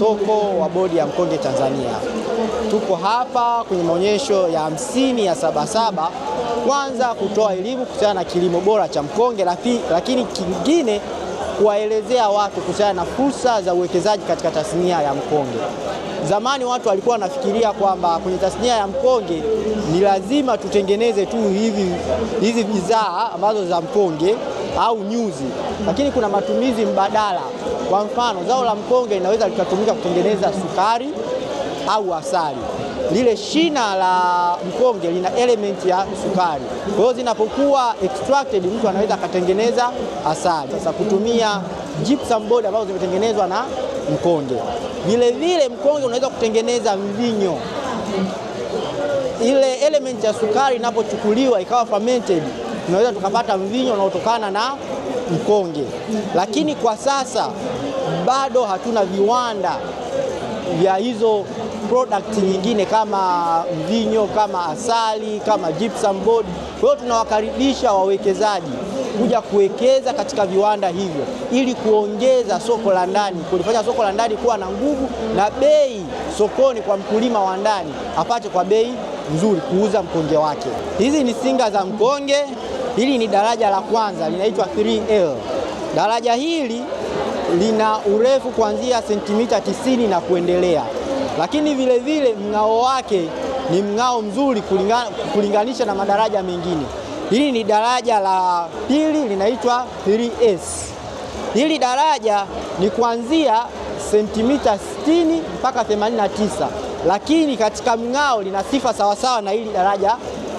soko wa bodi ya mkonge Tanzania. Tuko hapa kwenye maonyesho ya 50 ya Sabasaba, kwanza kutoa elimu kuhusiana na kilimo bora cha mkonge, lakini kingine kuwaelezea watu kuhusiana na fursa za uwekezaji katika tasnia ya mkonge. Zamani watu walikuwa wanafikiria kwamba kwenye tasnia ya mkonge ni lazima tutengeneze tu hizi bidhaa ambazo za mkonge au nyuzi, lakini kuna matumizi mbadala. Kwa mfano, zao la mkonge linaweza likatumika kutengeneza sukari au asali. Lile shina la mkonge lina element ya sukari, kwa hiyo zinapokuwa extracted mtu anaweza akatengeneza asali. Sasa kutumia gypsum board ambazo zimetengenezwa na mkonge. Vile vile mkonge unaweza kutengeneza mvinyo. Ile element ya sukari inapochukuliwa ikawa fermented, tunaweza tukapata mvinyo unaotokana na mkonge. Lakini kwa sasa bado hatuna viwanda vya hizo product nyingine kama mvinyo, kama asali, kama gypsum board. Kwa hiyo tunawakaribisha wawekezaji kuja kuwekeza katika viwanda hivyo ili kuongeza soko la ndani, kulifanya soko la ndani kuwa na nguvu na bei sokoni kwa mkulima wa ndani apate kwa bei nzuri kuuza mkonge wake. Hizi ni singa za mkonge. Hili ni daraja la kwanza, linaitwa 3L. Daraja hili lina urefu kuanzia sentimita 90 na kuendelea, lakini vile vile mng'ao wake ni mng'ao mzuri kulinganisha na madaraja mengine. Hili ni daraja la pili, linaitwa 3S. Hili daraja ni kuanzia sentimita 60 mpaka 89, lakini katika mng'ao lina sifa sawasawa na hili daraja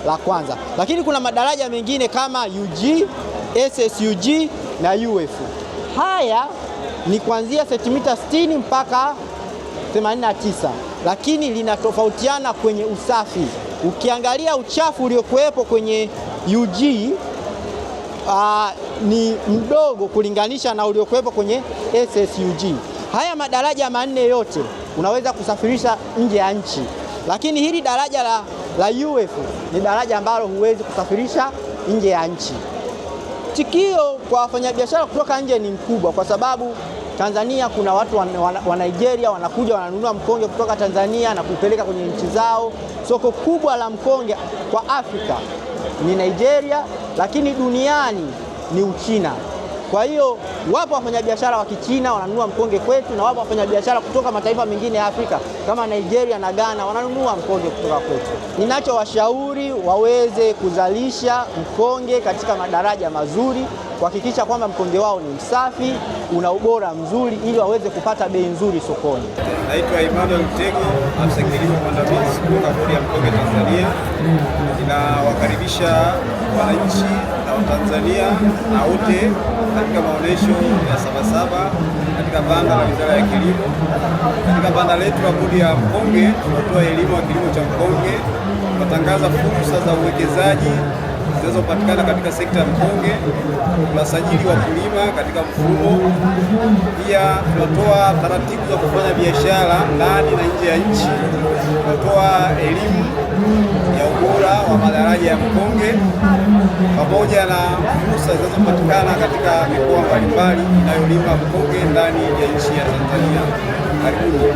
la kwanza. Lakini kuna madaraja mengine kama UG, SSUG na UF. Haya ni kuanzia sentimita 60 mpaka 89, lakini linatofautiana kwenye usafi. Ukiangalia uchafu uliokuwepo kwenye UG ni mdogo kulinganisha na uliokuwepo kwenye SSUG. Haya madaraja manne yote unaweza kusafirisha nje ya nchi, lakini hili daraja la UF ni daraja ambalo huwezi kusafirisha nje ya nchi. Tikio kwa wafanyabiashara kutoka nje ni mkubwa, kwa sababu Tanzania kuna watu wa Nigeria wanakuja wananunua mkonge kutoka Tanzania na kupeleka kwenye nchi zao. Soko kubwa la mkonge kwa Afrika ni Nigeria, lakini duniani ni Uchina. Kwa hiyo wapo wafanyabiashara wa Kichina wananunua mkonge kwetu, na wapo wafanyabiashara kutoka mataifa mengine ya Afrika kama Nigeria na Ghana wananunua mkonge kutoka kwetu. Ninachowashauri waweze kuzalisha mkonge katika madaraja mazuri, kuhakikisha kwamba mkonge wao ni msafi, una ubora mzuri, ili waweze kupata bei nzuri sokoni. Naitwa Emmanuel Mtego, afisa kilimo mwandamizi kutoka bodi ya mkonge Tanzania. Ninawakaribisha wananchi na Watanzania na wote katika maonesho ya Sabasaba katika banda la Wizara ya Kilimo. Katika banda letu la bodi ya mkonge tunatoa elimu ya kilimo cha mkonge, tunatangaza fursa za uwekezaji zinazopatikana katika sekta ya mkonge, tunasajili wakulima katika mfumo. Pia tunatoa taratibu za kufanya biashara ndani na nje ya nchi. Tunatoa elimu ya ubora wa madaraja ya mkonge pamoja na fursa zinazopatikana katika mikoa mbalimbali inayolima mkonge ndani ya nchi ya Tanzania. Karibuni.